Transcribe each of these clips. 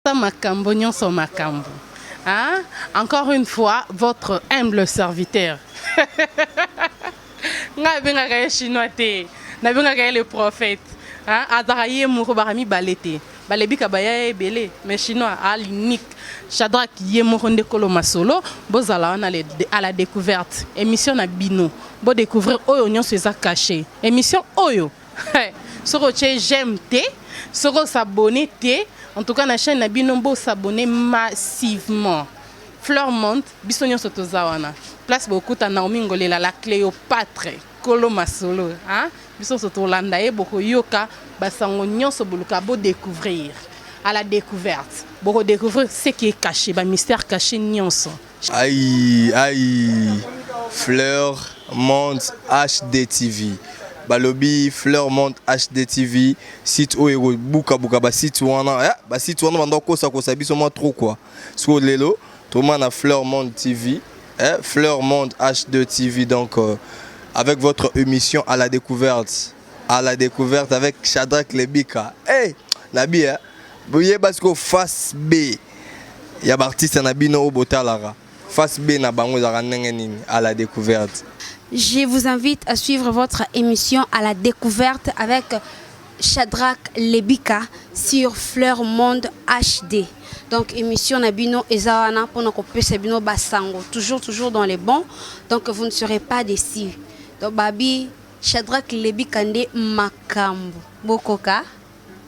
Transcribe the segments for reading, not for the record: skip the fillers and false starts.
Makambo nyonso makambo. Hein? Encore une fois, votre humble serviteur. Nga benga kaya chinois te, na benga kaya le prophète. Hein? Azaraye moko barami balete. Balebi kabaya ebele, mais chinois à l'unique. Shadrach Yemoko Ndekolo Masolo, bozala à la découverte. Émission na bino, bo découvrir oyo nyonso eza caché. Émission oyo. Soko j'aime te, soko s'abonner te. En tout cas, la chaîne Nabino Bo s'abonner massivement. Fleur monte, bisogno sotozawana. Place beaucoup à Naomi Ngolela, la Cléopâtre, Kolo Masolo. Hein? Biso sotolanda e boko yoka, basango nyonso boluka bo découvrir. À la découverte. Boko découvrir ce qui est caché, ba mystère caché nyonso. Aïe, aïe. Fleur monte HD TV. Balobi Fleur Monde HD TV site oyo buka ba site wana ba site wana banda kosa biso moi trop quoi so lelo to na Fleur Monde TV Fleur Monde HD TV donc avec votre émission à la découverte avec Shadrach Lebika nabi boye parce que face B ya artiste na bino botalara face B na bango za nini à la découverte. Je vous invite à suivre votre émission à la découverte avec Shadrach Lebika sur Fleur Monde HD. Donc émission Nabino Ezawana pour nous couper Sabino Basango. Toujours dans les bons. Donc vous ne serez pas déçus. Donc Babi Shadrach Lebika Nde Makambo. Bokoka.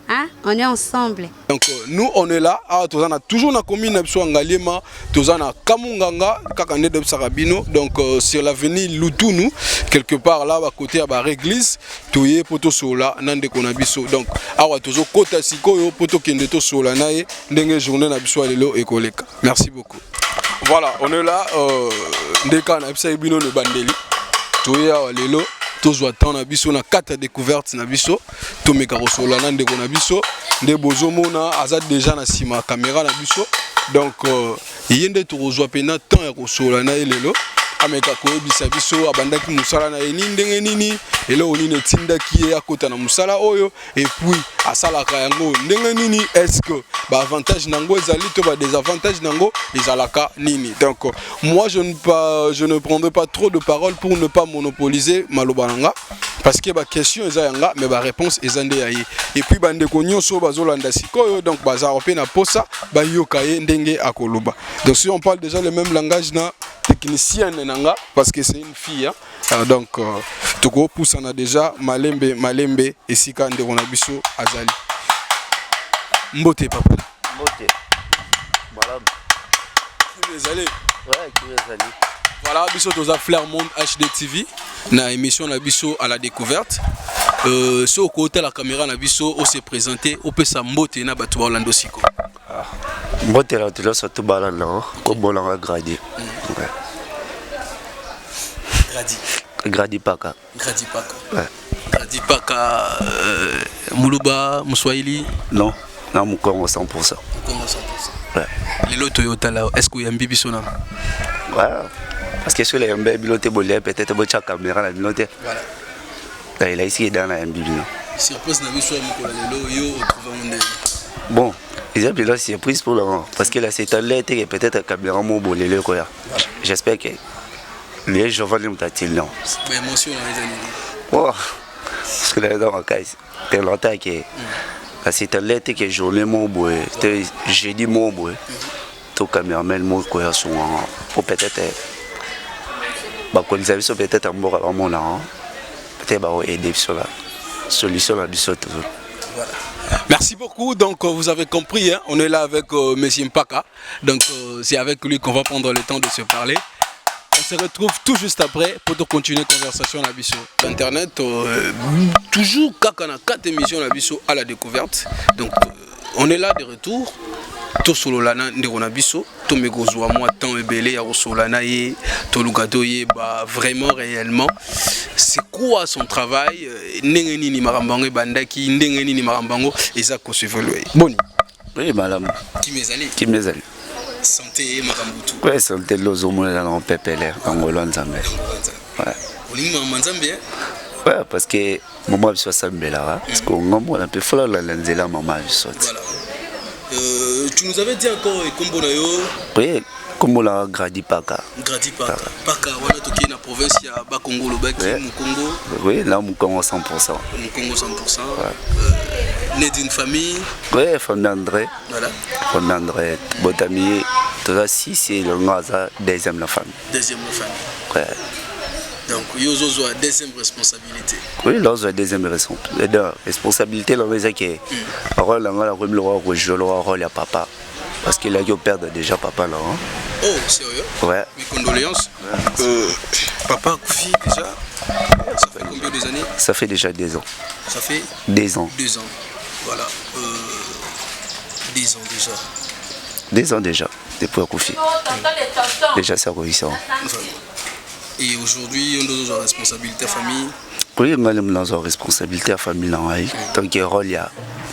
Hein? On est ensemble. Donc nous on est là, toujours na commune Ngaliema, na Kamunganga, Kakane de Sarabino, donc sur l'avenue Lutunu, quelque part là à côté à la église, toyé poto sola nande konabiso. Donc awa tozo kota sikoyo poto kende to sola nae ndenge journée na biso lelo ekoleka. Merci beaucoup. Voilà, on est là ndeka na bisa bino le bandeli. Toyé lelo tous attendent na biso na carte découverte na biso to meka rosola na ndeko na biso nde bozomona azad déjà na sima caméra na biso donc yende to rozwa pena temps ya rosola na elelo ameka ko ebisa biso abandaki musala na eni ndenge nini elo onine tindaki ya kota na musala oyo et puis asalaka yango ndenge nini est-ce que ba avantage nango ezali to ba désavantage nango ezalaka nini. Donc moi je ne prendrai pas trop de paroles pour ne pas monopoliser malobananga parce que ba question ezayanga mais ba réponse ezande yayi et puis bande ko nyonso bazolanda sikoyo donc bazaro pe na posa ba yokaye ndenge akoloba. Donc si on parle déjà le même langage na technicienne nanga parce que c'est une fille hein? Donc toko pousse on a déjà malembe et sika ndeko na biso azali mbote papa mbote malam qui les allez ouais qui les allez. Voilà biso toza Fleur Monde HD TV na émission na biso à la découverte so au côté la caméra na biso on s'est présenté au pesa mbote na batu ba Orlando siko mbote la tolo surtout balana ko bolanga gradi Gradi Paka. Ouais. Gradi Paka Muluba, Mswahili. Non, non, Mukongo 100%. Mukongo 100%. Ouais. Les Toyota là, est-ce qu'il y a un bibisona? Ouais. Parce que sur les MB biloté bolé peut-être bocha caméra la biloté. Voilà. Là il a ici dans la MB biloté. Surprise na biso mukola lelo yo trouver monde. Bon, ils ont là surprise pour le moment parce que là c'est un lettre et peut-être caméra mo bolé le quoi. J'espère que les gens vont nous t'attirer non. Mais émotion les amis. Oh, parce que là dans la case, c'est longtemps que c'est un lettre que journée mon boy, jeudi mon boy. Tout caméraman mon quoi sont pour peut-être bah quand ils avaient peut-être un bon avant mon là, peut-être bah aider sur la solution là du saut. Voilà. Merci beaucoup. Donc vous avez compris, hein, on est là avec Monsieur Mpaka. Donc c'est avec lui qu'on va prendre le temps de se parler. On se retrouve tout juste après pour continuer la conversation à Bisso. Internet, toujours 4 émissions à Bisso à la découverte. Donc on est là de retour. Tout solo lana ndekona biso, to megozwa moi temps ebele ya rosolana ye, to lugato ye ba vraiment réellement. C'est quoi son travail? Ndenge nini marambango bandaki, ndenge nini marambango eza ko s'évoluer. Boni. Oui, madame. Qui mes allez. Santé makambutu. Ouais, santé lozo mo na on pepele ngolo nzambe. Ouais. Olingi manzambe? Ouais, parce que maman biso sambela parce que ngombo na pe fola la nzela maman biso. Voilà. Tu nous avais dit encore Kombo na yo. Oui, comme la Gradi Paka. Gradi Paka. Paka, wana toki na province ya Bakongo Lobaki, Mukongo. Oui, là Mukongo 100%. Mukongo 100%. Né d'une famille. Oui, famille André. Voilà. Famille André, Botami, tout ça, si c'est le Ngaza, deuxième la famille. Deuxième la famille. Ouais. Donc, Yozo a deuxième responsabilité. Oui, là, j'ai deuxième responsabilité. Là, c'est que le rôle à papa. Parce qu'il a eu perdre déjà papa là. Hein. Oh, sérieux? Ouais. Mes condoléances. Papa, Koufi, déjà, ça fait combien d'années? Ça fait déjà 2 ans. Ça fait 2 ans. 2 ans. Voilà. 10 ans déjà. 2 ans déjà, depuis Koufi. Déjà, c'est réussi. Et aujourd'hui, on a une responsabilité à famille. Oui, on a une responsabilité à famille. Tant qu'il y a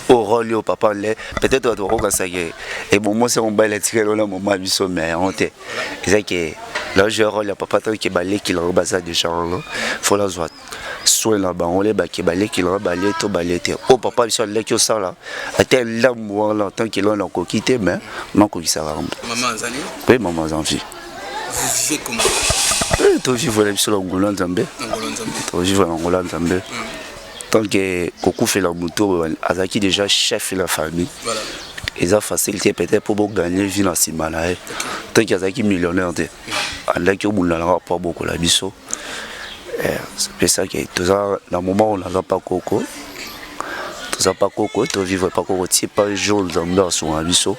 au rôle au papa, peut-être que ça y est. Et bon, moi, c'est un bel étiquette, là, mon mari, mais on est. C'est que là, j'ai un rôle à papa, tant qu'il y a balai qui le basa déjà. Il faut la joie. Soit là-bas, on les qui balai qui le balai, tout balai. Oh, papa, il s'est là, qui ça là. Attends, là, moi, là, tant qu'il a encore quitté, mais non, qu'il ça va. Maman Zali? Oui, maman Zali. Vous vivez comment? Tu vis sur l'Angola Zambé. Tu vis en Angola Zambé. Tant que Kokou fait la moto, Azaki déjà chef de la famille. Voilà. Ils ont facilité peut-être pour gagner vie dans ces malades. Tant qu'Azaki millionnaire, Allah qui a pas beaucoup la biso. C'est ça que tout ça, dans le moment où on n'a pas Coco, tout ça pas Coco, tu vivre pas Coco, tu pas jour Zambé sur un biso.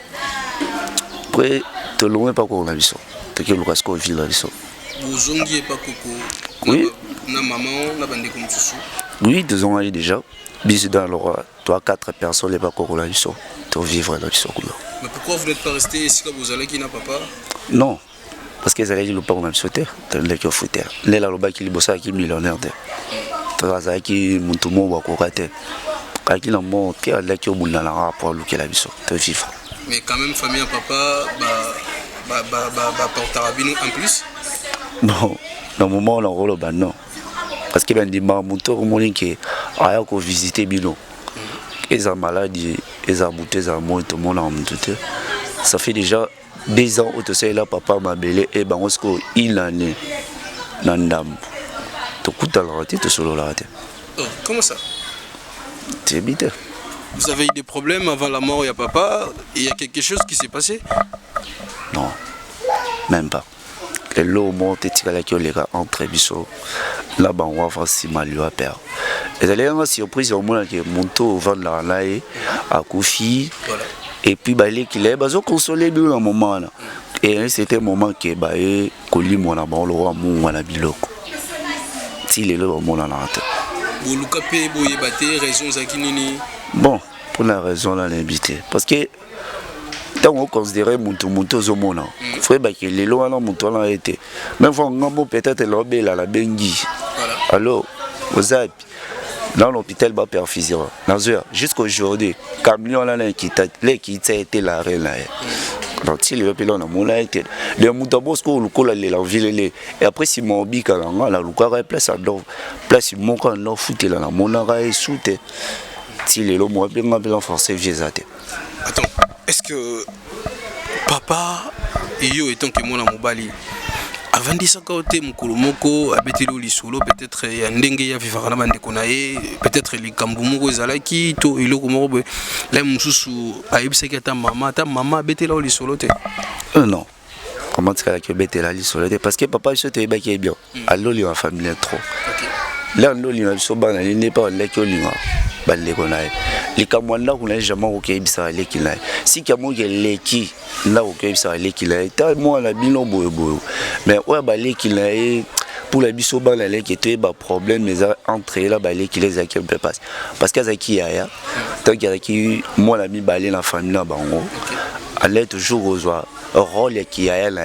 Après, tu loin pas Coco la biso. Tu que le casque vit la biso. Vous n'avez pas Coco? Oui. Na maman, na bande comme ça. Oui, 2 ans déjà. Bis dans le 3-4 personnes les pas Coco la biso. Tu vivre la biso. Mais pourquoi vous n'êtes pas resté ici quand vous allez qui n'a papa? Non. Parce qu'ils allaient le pas on a sauté. Tu les qui fouter. Les là le bas qui bossa qui millionnaire. Tu as qui montumo wa kokate. Quand il en monte, il a qui au bout de la rapport le qui la biso. Tu vivre. Mais quand même famille à papa portarabino en plus. Bon, dans le moment on a non. Parce que ben dit mamuto comme qui a ko visiter bino. Ils ont maladie, ils ont bouté za moi tout le monde en tout. Ça fait déjà 2 ans où tu sais là papa m'a belé et ben on il en est nandam. Tu coûtes la raté tu solo la raté. Oh, comment ça? C'est bité. Vous avez eu des problèmes avant la mort, il y a papa, il y a quelque chose qui s'est passé? Non. Même pas. Les lots montent et tirent les gars entre biso. Là-bas, on va voir si mal lui a perdu. Et d'aller en surprise, au moins, que mon taux vend la laïe à Koufi. Et puis, les qu'il est, ils ont consolé bien un moment. Là. Et c'était un moment que Koli, mon amour, le roi, mon biloko. S'il est là, mon alante. Bon, pour la raison, là, l'invité. Parce que. Tant on considérait Moutou Zomona, il faut que les lois dans Moutou ont été. Même si on peut-être l'obé la Bengi. Alors, aux Alpes, dans l'hôpital, va perfusion. Jusqu'à aujourd'hui, camion là qui a été la reine. Donc, si le pilon a mon été, le Moutabosco, le col la ville, et après, si mon bic à la Lucara, place à l'eau, place mon camp, l'eau fouté là, mon arrêt est souté. Si les lois m'ont bien forcé, j'ai zaté. Attends, est-ce que papa et yo étant que moi na mobali avant de ça côté mukulu moko abetelo lisolo peut-être ya ndenge ya vivre na bande konaye peut-être les kambumoko ezalaki to iloko moko la mususu ayebisa ki ta maman abetelo lisolo te. Non. Comment tu as que betela lisolo te parce que papa je te yebaki bien. Allo li en famille trop. Là on li na so bana li n'est pas là que li les Kamwanda qu'on a jamais aucun bisa les qui là si Kamou les qui là aucun bisa les qui là moi la bino boyo mais ouais les qui là pour la biso ban là qui était problème mais entre là les qui les accueille peut passer parce que ça qui a tant qu'il y a qui moi la mi balé la famille là bango allait toujours aux oies rôle qui a là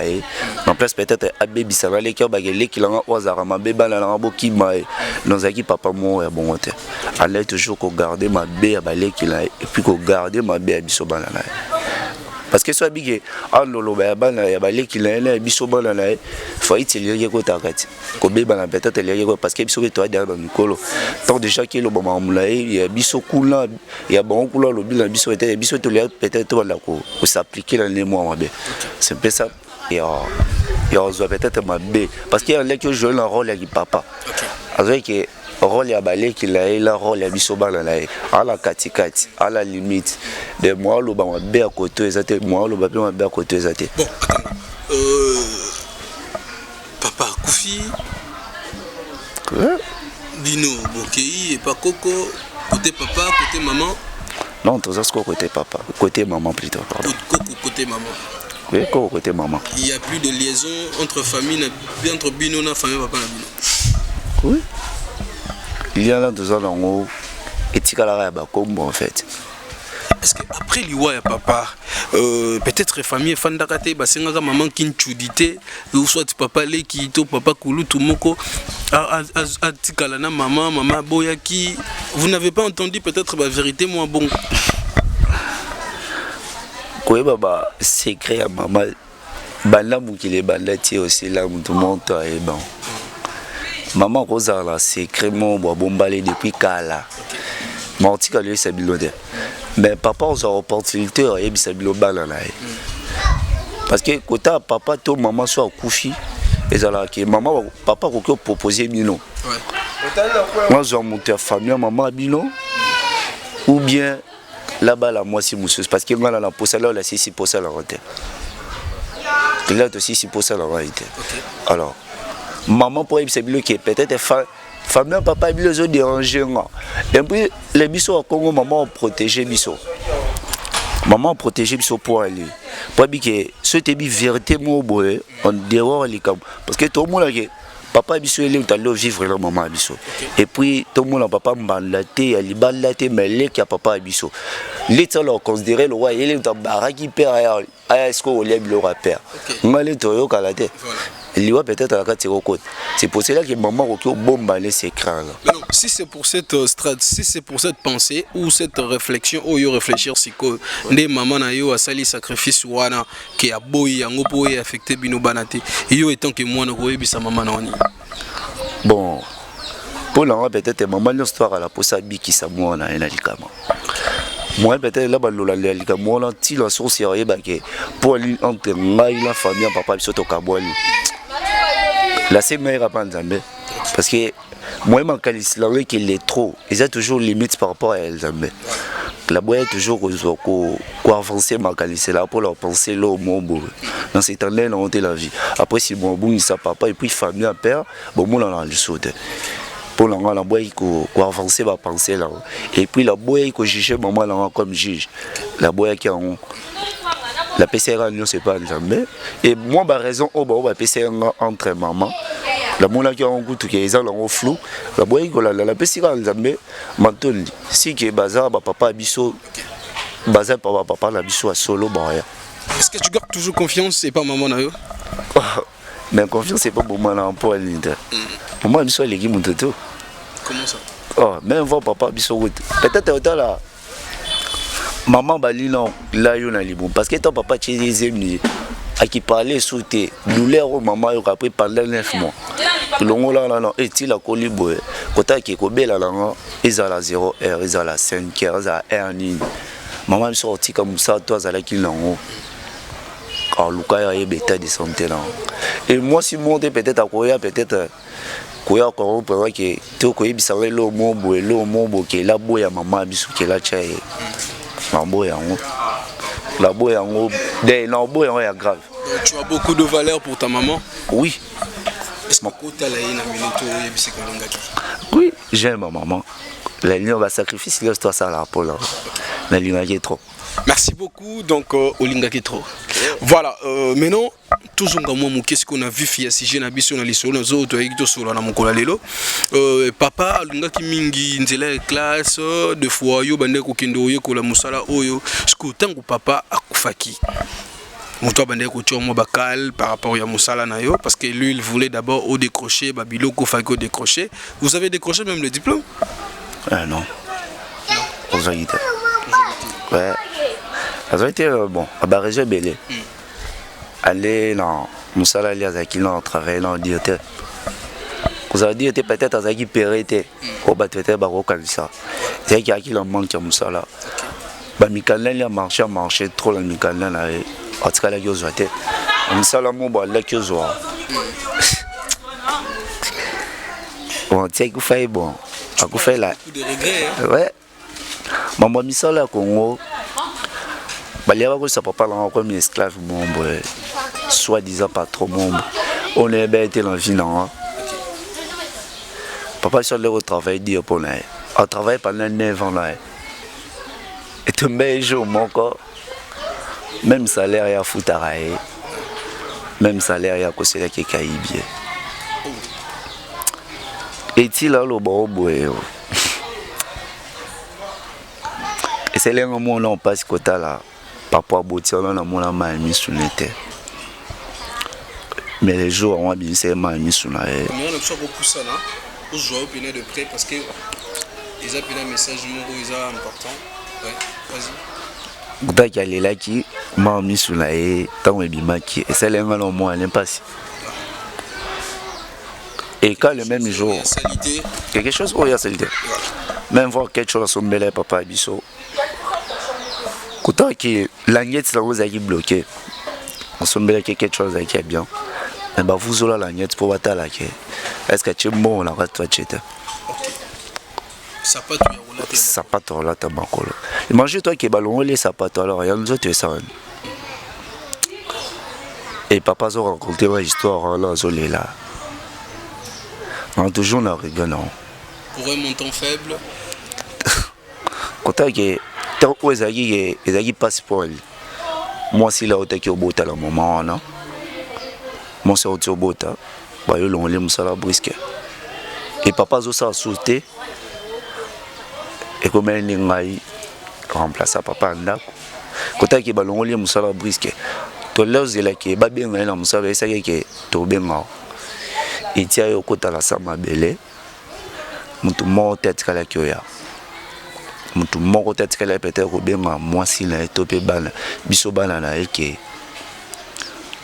en place peut-être abé bisa les qui les qui là au ma bébé là en boki mai nos aki papa moi bon hôtel allait toujours garder ma bé à balai qu'il a et puis garder ma bé à biso banana parce que soit big en lolo ba bana ya balé qui na biso bana na faut itilier ko takati ko be bana peut-être lier ko parce que biso to derrière dans mikolo tant déjà que le moment mulaye ya biso kula ya bon kula lo bila biso était biso to lier peut-être to la ko s'appliquer dans les mois mabe c'est un peu ça et on doit peut-être mabe parce qu'il y a là que joue un rôle avec papa avec que rôle ya balé qui la rôle ya biso bana na à la katikati à la limite de moi lo ba mabe à côté ezate moi lo ba pe mabe à côté ezate bon papa Koufi Bino Bokei et pas Coco côté papa côté maman non tout ça c'est côté papa côté maman plutôt pardon Coco côté maman oui Coco côté maman il y a plus de liaison entre famille entre Bino na famille papa na Bino oui il y a là deux ans en haut et tikala ba comme en fait est-ce que après liwa ya papa peut-être famille fandakate basenga maman kinchudité ou soit papa le qui to papa kulu tumoko a tikala na maman boyaki vous n'avez pas entendu peut-être la vérité moi bon quoi baba secret à maman banda mukile banda ti aussi là tout le monde est bon maman Rosa là secrètement bombalé depuis kala Mortika lui c'est bilodé mais papa on a opportunité et c'est bilobal là parce que côté papa to maman soit couché et ça là que maman papa ko proposer bino moi j'ai monté famille maman bino ou bien là-bas la moi si monsieur parce que moi là la poste là la 6% la rentrée là aussi 6% la rentrée alors maman pour c'est bilo qui peut-être famille papa bilo zo déranger et puis les biso au Congo maman protéger biso pour aller pour que ce te bi vérité mo boy on dehors les camps parce que tout le monde que papa biso il est allé vivre là maman biso et puis tout le monde papa mbalaté ali balaté mais les qui papa biso l'état là considérer le roi il est dans baraki père est-ce qu'on lève le repère malé toyo kalaté il va peut-être à la carte côte c'est pour cela que maman au bombe les secrets là si c'est pour cette si c'est pour cette pensée ou cette réflexion ou yo réfléchir si que ndé maman na yo a sali sacrifice wana qui a boy yango pour affecter bino banate yo étant que moi na ko yebisa maman na oni bon pour la peut-être maman l'histoire à la posa biki sa moi na likama moi peut-être là balola likama là ti la source ya ba que pour entre ngai la famille papa biso to kabwali la c'est meilleur à Panzambé parce que moi mon calislan qui est trop ils ont toujours limite par rapport à Elzambé la boîte est toujours quoi avancer ma calislan là pour leur penser là au monde dans cette année on la vie après si bon bon il sa papa et puis famille à père bon mon on le saute pour la boîte quoi avancer va penser là et puis la boîte que juger maman là comme juge la boîte qui en la PCR non c'est pas jamais et moi ma raison au bon PCR entre maman la mona qui en goût qui est en flou la boy que la PCR jamais maintenant si que bazar papa biso bazar papa la biso à solo bah est-ce que tu gardes toujours confiance et pas maman na yo mais confiance c'est pas pour moi là pour l'inter pour moi biso les mon toto comment ça oh même voir papa biso peut-être autant là maman bali non là yo na libon parce que ton papa tu disais à qui parlait sous tes douleurs au maman yo après pendant 9 mois longo là non et ti la colibo kota qui ko bela là ils à la 0 heure ils à la 5 heures ils à heure ni maman sorti comme ça toi à la qui longo car Lucas est bêta de santé là et moi si monter peut-être à Koya peut-être Koya encore pour que tout ko yebisa le mombo que la boya maman bisu que la chai mambo yango la boy yango des non boy yango grave. Tu as beaucoup de valeur pour ta maman? Oui. Est-ce que tu as la minute yebisi kolingaki? Oui, j'aime ma maman. La ligne va sacrifice l'histoire ça la pour la ligne trop. Merci beaucoup donc Olingaki trop. Voilà, maintenant toujours moi qu'est-ce qu'on a vu fia si j'ai nabiso na lisolo zo to yiki to solo na mokola lelo. Papa Olingaki mingi nzela classe de fois yo bande ko kendo yo ko la musala oyo sku tangu papa akufaki. Moto bande ko tiomo bakal par rapport à musala na yo parce que lui il voulait d'abord au décrocher babilo ko faki au décrocher. Vous avez décroché même le diplôme? Non. Vous avez ouais. Ça a été bon, à Barréjo Belé. Aller dans mon salaire, Azaki, dans le travail, dans le diété. Vous avez dit peut-être Azaki Périté, au bâtiment, au Kalissa. C'est qu'il y a qui manque à mon salaire. Mikalin a marché trop dans Mikalin. En tout cas, il y a des gens. Mon salaire, mon bon, il y a des gens. Bon, tiens, vous faites bon. Vous faites là. Beaucoup de regrets. Ouais. Maman, mi salaire au Congo. Il y a que ça peut pas comme esclave, soi-disant pas trop membre. On est bien été dans la vie, non. Papa, sur le travail, dit pour nous. On travaille pendant 9 ans. Et tout le même jour, mon corps. Même salaire, il y a foutaraï. Même salaire, il y a conseiller qui est caïbier. Et il a le bon boy. Et c'est là où on passe côté là. Papa Bouti, on a mis sur le terre. Mais les jours, on a mis sur le terre. Mais on a beaucoup ça là. On joue de près parce que ils ont un message important. Ouais, vas-y. Quand il y a les là qui m'ont mis sur la haie, tant et bimaki. Et c'est là où on a un impasse. Et quand le même jour, quelque chose, oh, il y a salité. Même voir quelque chose à son bel papa Abisso. Quand l'agnette, c'est là où vous avez bloqué. On se met quelque chose qui est bien. Mais vous avez l'agnette pour voir la quai. Est-ce que tu es bon là, tu vas checker? Sapato là, tu as bakolo. Imagine-toi que ballon les sapatos alors, il y a nous autres ça. Et papa a raconté une histoire là, zolé là. On a toujours un regard. Pour un montant faible. Quand que tant que les passeport. Moi si là où tu es au bout à la moment là. Moi c'est au bout là. Bah yo l'on les musala brisque. Et papa a sauté. Et comme il ngai remplacer papa ndako. Quand que ballon les musala brisque. To là zela ke ba bien na musala ça que to benga. Et tiens au côté la sama belé. Mutu mo tête kala kioya. Mutu mo tête kala peut-être ko benga moi si na topé bana biso bana na eke.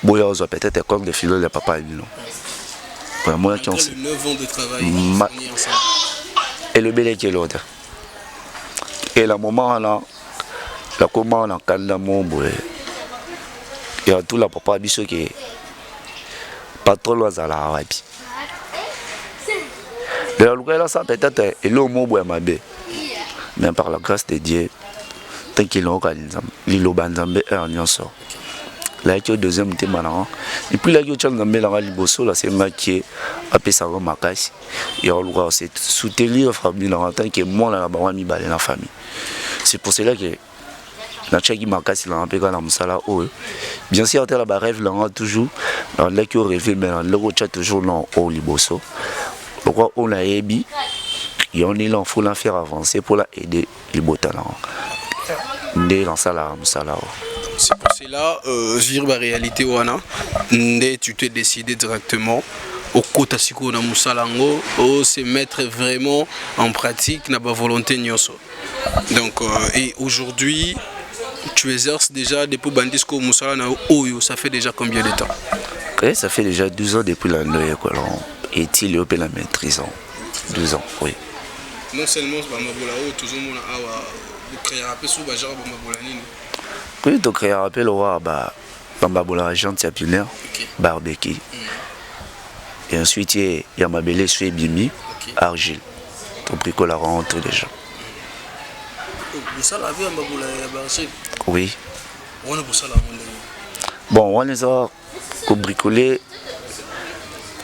Boya ozo peut-être comme de filo de papa non. Pour moi qui on sait 9 ans de travail et le belé qui est l'autre. Et le moment là la comment on calme mon boy. Il y a tout la papa biso qui pas trop loin à la rabi. Le là ça peut-être et le mot boy ma bé. Mais par la grâce de Dieu tant qu'il organise l'ilo banzambe en sort. Là qui au deuxième thème là et puis là qui au tchangambe là liboso là c'est maquillé après ça va makasi et on doit c'est soutenir famille là en tant que moi là ba mi balé la famille. C'est pour cela que la tchaki makasi là en péka na musala oh bien sûr on la rêve là toujours dans là qui au rêve mais là au chat toujours non au liboso. Pourquoi on a ébi et on est là il faut la faire avancer pour la aider les botalans. Ndé dans ça là musala. C'est pour cela, vivre la réalité wana, tu t'es décidé directement au côté siko na musalango, au se mettre vraiment en pratique na ba volonté nyoso. Donc et aujourd'hui, tu exerces déjà depuis bandisco musala na oyo, ça fait déjà combien de temps? Okay, ça fait déjà 12 ans depuis la noyée quoi. Et il est la maîtrise 12 ans, oui. Non seulement bamabola o toujours mona awa vous créer un peu sous bajar bamabola nini. Oui, tu crées un rappel au roi, Bambabola, agent Tiapinaire, barbecue. Et ensuite, il y a ma belle suée Bimi, argile. Ton bricole la rentre des gens. Vous savez, Bambabola et argile? Oui. On a pour ça la bon, on les a bricolés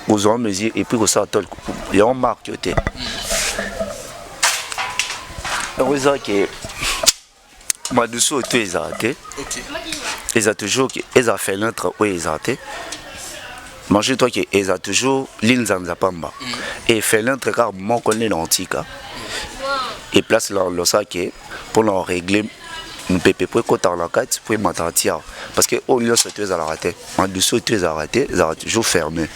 aux hommes et puis au sartol. Il y a un marque qui était. Heureusement que. Moi, dessous, tout est arrêté. Ils ont toujours, ils ont fait l'entre où ils ont arrêté. Manger toi qui ils ont toujours l'inzanzapamba. Et fait l'entre car mon connaît l'antique. Et place le sac pour leur régler mon pépé pour côté la carte pour m'attentir. Parce que au lieu de tout à l'arrêter. Moi, dessous, tout est arrêté, ils ont toujours fermé.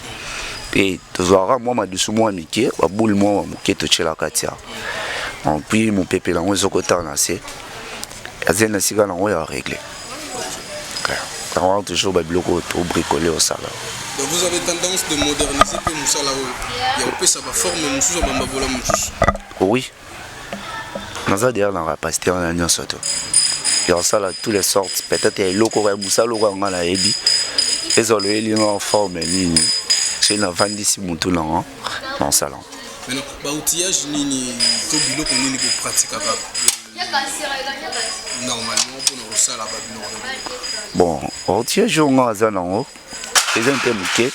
Et tu vois, moi, dessous, moi, Mickey, à boule, moi, qui touché la carte. Puis mon pépé là, on est au côté en assez. Azena siga na oya régler. clair. On a toujours bloqué tout bricolé au salon. Donc vous avez tendance de moderniser peu Moussala. Il y a un peu ça va former Moussou Bambabola Moussou. Oui. Nous avons déjà la capacité en union surtout. Il y a ça là toutes les sortes. Peut-être il y a le Moussa, le Rwanda, la Ebi. Ils ont le en forme ligne. C'est une vente ici Moutou dans le salon. Maintenant, l'outillage ni tout bilo qu'on ni pour pratiquer normalement pour nous ça là bon, l'outillage on a ça là. Les intermédiaires.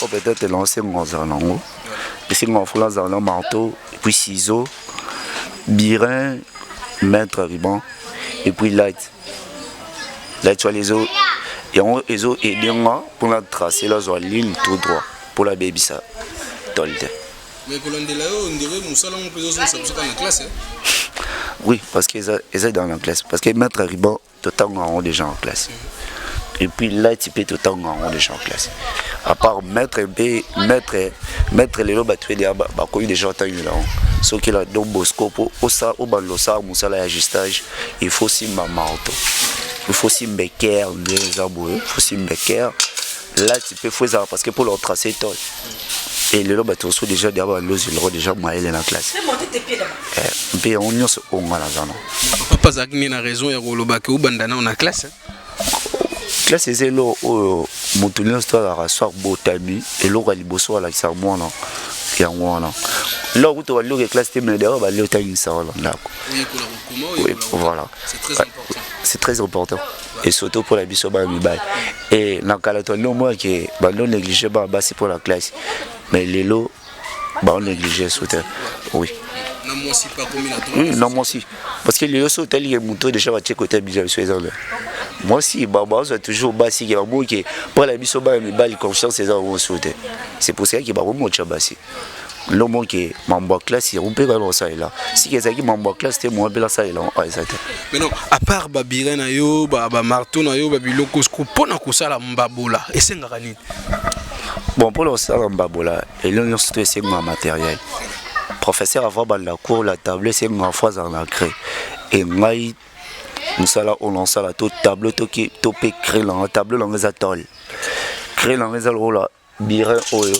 Ou peut-être lancer un zanango. Et c'est mon frère un marteau, et puis ciseaux, birin, mètre ruban, et puis light. Light sur les eaux. Et on les eaux et bien pour la tracer la ligne tout droit pour la baby ça. Mais pour l'andela on dirait Moussa là on peut aussi ça dans la classe. Oui, parce qu'ils sont dans la classe. Parce que mettre ruban tout le temps on déjà en classe. Et puis là, tu peux tout le temps en déjà en classe. À part mettre les lobes à tuer des gens en là. Ce qui est là, donc Bosco, au Balosa, Moussa, l'ajustage, il faut aussi ma marteau. Il faut aussi me becker, les arbres, il faut aussi me becker. Là, tu peux faire ça parce que pour leur tracer, toi. Et les lobes à tuer déjà derrière l'os, ils auront déjà maillé dans la classe. Et puis on y a ce qu'on a là. Papa Zagni a raison, il y a Rolobake ou Bandana en classe. Là c'est là où Moutoulian histoire à soir botami et là où liboso à la sermon là et en voilà là où tu vas aller classe t'es meilleur bah là tu as une salle là oui voilà c'est très important et surtout pour la bisoba mibay et dans le cas là moi qui bah non négliger bah c'est pour la classe mais les lots bah on négliger surtout oui. Oui, non, moi aussi. Parce que les autres hôtels, les moutons déjà vont côté bien sur les hommes. Moi aussi, Baba, c'est toujours bassi qui va bouquer. Pour la biso ba me bali confiance ces hommes sauter. C'est pour ça qu'il va remonter chabassi. L'homme qui m'envoie classe, il rompait dans ça là. Si quelqu'un qui m'envoie classe, c'était moi bela ça là. Mais non, à part Babiré na yo, ba marteau na yo, babiloko scopo na kusala mbabola. Et c'est ngani. Bon pour le sala mbabola, et là surtout c'est mon matériel. Professeur avant la cour la table c'est une fois dans la craie et moi nous ça on lance la tout tableau tout qui topé créer la tableau dans les atolls créer dans les atolls là birin oyo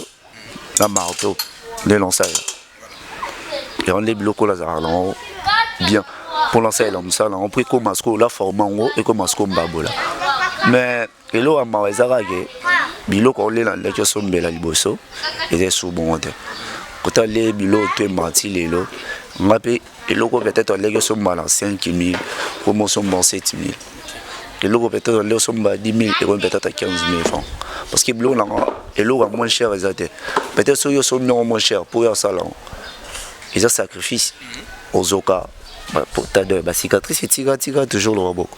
la marteau les lancer et on les bloque là bien pour lancer là ça on pris comme masco la forme en haut et comme masco babola mais et là on m'a ezara que bilo ko les dans les que sont bela liboso et c'est sous bon. Quand les bilots tu es menti les lots, on a payé et logo peut-être les sont mal en 5 000, comme sont bon 7 000. Et logo peut-être les sont mal 10 000 et peut-être à 15 000 francs. Parce que bilots là, et logo moins cher exact. Peut-être ceux qui sont moins cher pour un salon. Ils ont sacrifice aux oka pour ta de cicatrice et tiga toujours le robot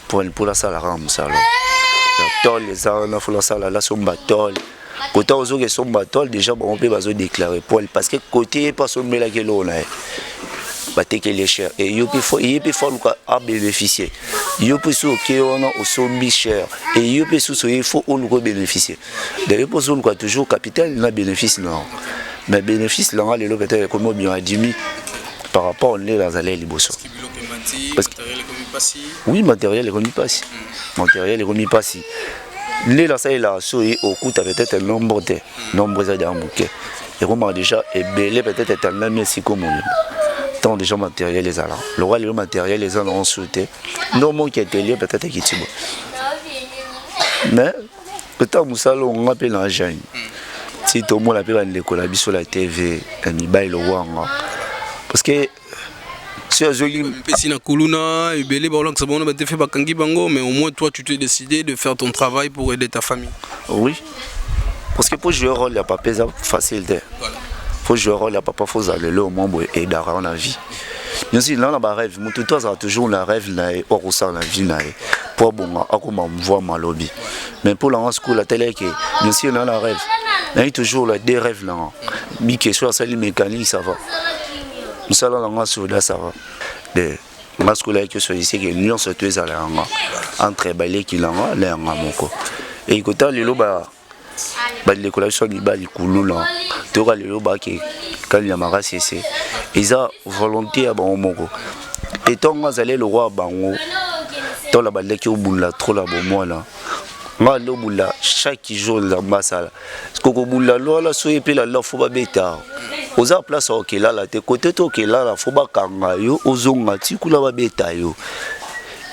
pour la salle à ram salon. Tol les armes faut la salle là sont batol. Côté aux autres qui sont batol déjà on peut pas déclarer pour parce que côté pas son là que l'on a baté que les cher et il faut à bénéficier il peut sous que on a au sombi cher et il peut sous il faut on le bénéficier d'ailleurs pour ça quoi toujours capital il a bénéfice non mais bénéfice là les lots peut-être comme bien à 10 000 par rapport on est dans les liboso parce que oui matériel est remis pas si matériel est remis pas si les là ça il a souillé au coup tu peut-être un nombre d'ambouquets et comment déjà et belé peut-être un même si comme on tant déjà matériel les allant le roi le matériel les allant sauter non mon qui était lié peut-être qui tibo mais peut-être Moussala on appelle un jeune si tout le monde appelle l'école la sur la TV un bail le roi parce que si na kuluna et belé ba ça bon ba te fait ba kangi bango mais au moins toi tu t'es décidé de faire ton travail pour aider ta famille. Oui. Parce que pour jouer un rôle il y a pas facile de. Voilà. Pour jouer un rôle il y a pas faut aller là au moins et dans la vie. Bien sûr là on rêve mon tout ça toujours la rêve là au ça la vie là pour bon à comment voir ma lobby. Mais pour la school la télé que bien sûr là la rêve. Là il y a toujours là des rêves là. Mi que soit ça les mécaniques ça va. Nous allons dans la ça va. De masculin que soit ici que nous sommes tous à la entre balé qui l'en a l'air moko. Et quand les loba les collections du bal coulou là. Tu vois les loba qui quand il y a mara c'est ils ont volonté à bon moko. Et tant que allez le roi bango Tant la balai qui au bout là, trop la bon moi là. Moi, le bout là, chaque jour, la masse là. Parce qu'au bout là, là, soyez puis là, faut pas bêta. Aux a place ok là, là, t'es côté ok là, faut pas kanga yo, aux onga, tu coula ba bêta yo.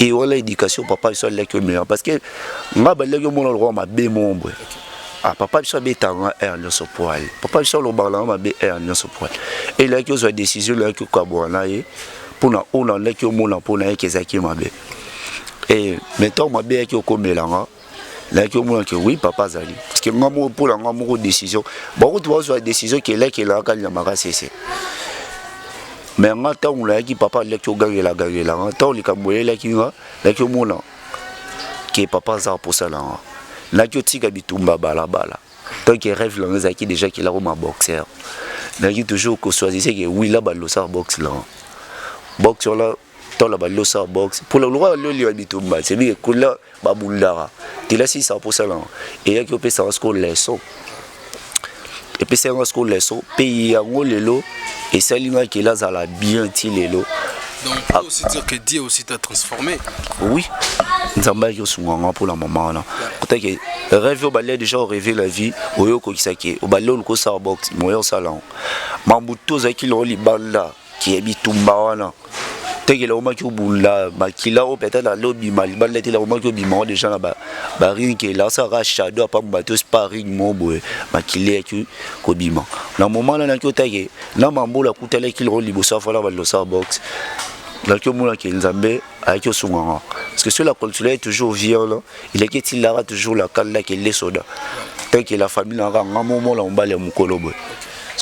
Et on a l'éducation, papa, il soit là que meilleur. Parce que moi, balai que mon roi m'a bé mon boy. Ah, papa, il soit bêta en air, non, ce poil. Papa, il soit le ballon, m'a bé air, non, ce poil. Et là, qu'il y a une décision, là, que Kabouana est, pour la on a là, qu'il y a mon pour la qui m'a bé. Et maintenant, m'a bé, qu'il y a comme là, là que moi que oui papa zali parce que moi pour la moi décision bon tu vois sur la décision qui est là quand il m'a cessé mais en temps on là qui papa là que gagner la en temps les camboyé là que moi là qui papa ça pour ça là que tika bitumba bala tant qu'il rêve là zaki déjà qu'il a un boxeur là qui toujours que choisir que oui là balo ça boxe là boxeur là tant la balle ça boxe pour le roi le lieu bitumba c'est bien que là babundara tu là si ça pour ça là et il y a qui peut ça ce qu'on laisse et puis c'est ce qu'on laisse pays en lelo et ça lui qui là ça la bien tilelo donc on peut aussi dire que Dieu aussi t'a transformé. Oui nzamba yo sunga pour la maman là peut-être que rêve au balai déjà rêver la vie au yo ko kisaki au balai ko ça boxe moyo salon mambuto za ki lo libanda qui est bitumba là tant que le moment qui au bout là makila au peut-être la lobby malibal là le moment qui au bimon déjà là barin qui là ça rachado pas bateau sparring mon boy makila qui au bimon le moment là qui au tagué là mambo la kutela qui le libosa voilà le ça box là que moi qui nzambe avec son parce que sur la culture est toujours vieux là il est qu'il là toujours la cale là qui les soda tant que la famille là un moment là on va les mukolo boy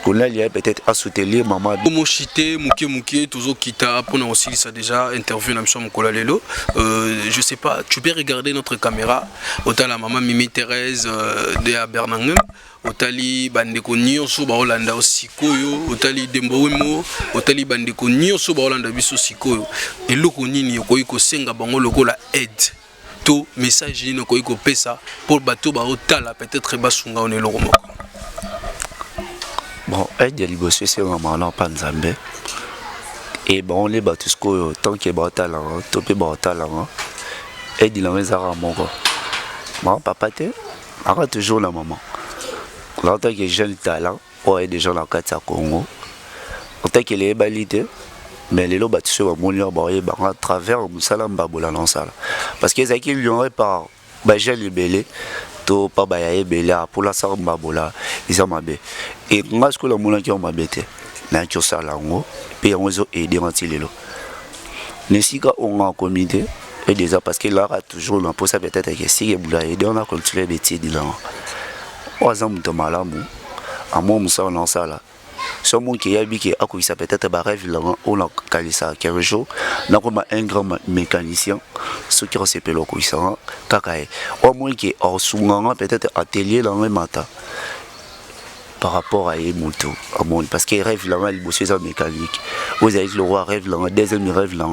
qu'on a lié peut-être à soutenir maman. Comment chiter muke toujours quitta pour nous aussi ça déjà interview dans mon colalelo. Je sais pas, tu peux regarder notre caméra. Autant la maman Mimi Thérèse de Bernangem, otali bandeko nyonso ba Holanda osikoyo, otali Dembowemo, otali bandeko nyonso ba Holanda biso sikoyo. Eloko nini yokoyi ko senga bango lokola aide. To message ni yokoyi ko pesa pour bateau ba otala peut-être basunga on eloko moko. Bon, aide à l'ibosser, c'est vraiment là, pas Nzambe. Et bon, les bateaux, tant qu'il y a talent, topé talent, aide il en est à mon gars. Mon papa, arrête toujours la maman. Quand il y a jeune talent, ou il y a des gens dans le cadre de Congo, quand il y a des balités, mais les lots bateaux, à travers le salam baboula dans ça. Parce que les qui lui ont par Bajel et Belé. To pa ba ya ebela pour la samba bola izamabe et moi ce que la moula qui on m'abete na qui ça lango puis on zo aider antilelo nesika on en comité et déjà parce que là toujours on pose peut-être que si il boula aider on a cultivé bêtise là ozam to malamu amo musa on ça là ce monde qui a qui a ça peut-être ba rêve là on a calisa quelque jour na comme un grand mécanicien ce qui recèpe le coup ça kakae au moins qui au souvent peut-être atelier là même matin par rapport à Emulto au monde parce qu'il rêve là il bosse en mécanique vous avez le roi rêve là deuxième rêve là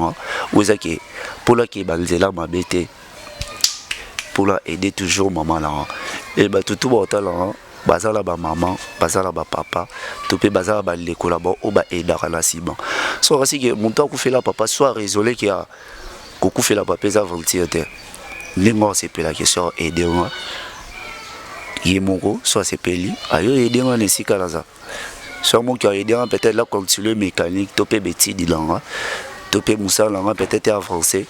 vous avez que pour la qui balzer là m'a bêté pour la aider toujours maman là et bah tout là bazala ba maman bazala ba papa topé bazala ba l'école là-bas ou ba aider à la cible soit aussi que mon temps qu'on fait là papa soit résolé qu'il y a qu'on fait là papa ça volontiers les morts c'est la question aider moi yemoko soit c'est peli ayo aider moi nesi kala ça soit mon qui a aidé peut-être là comme sur le mécanique topé bêtise dit là topé moussa là peut-être avancé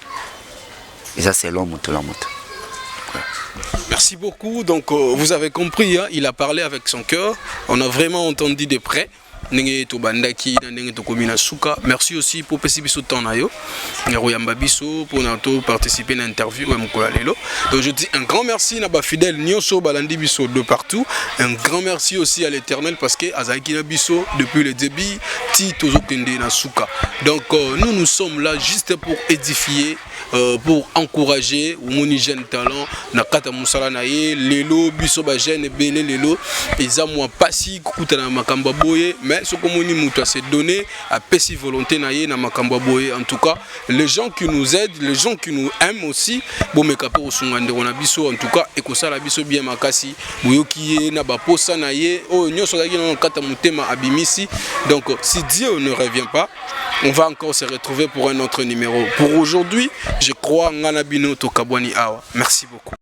et ça c'est l'homme tout la moto. Merci beaucoup. Donc vous avez compris, hein, il a parlé avec son cœur. On a vraiment entendu de près. Merci aussi pour participer à l'interview. Donc je dis un grand merci à fidèle Nyonso Balandi Bisso de partout. Un grand merci aussi à l'Éternel parce que Azaki Bisso depuis le début Tito Kende na Souka. Donc nous sommes là juste pour édifier, pour encourager les jeunes talents. Nakata Moussala naye lelo Bisso ba jeune belé lelo eza moi pasi kuta na makamba boye mais ce que moni muta s'est donné à pesi volonté naye na makamba boye. En tout cas les gens qui nous aident, les gens qui nous aiment aussi bon me kapo sungande on a biso en tout cas et ko sala biso bien makasi boyoki na ba posa naye o nyoso gaki na kata mutema abimisi. Donc si Dieu ne revient pas On va encore se retrouver pour un autre numéro. Pour aujourd'hui, je crois Ngana Bino Tokabwani Awa. Merci beaucoup.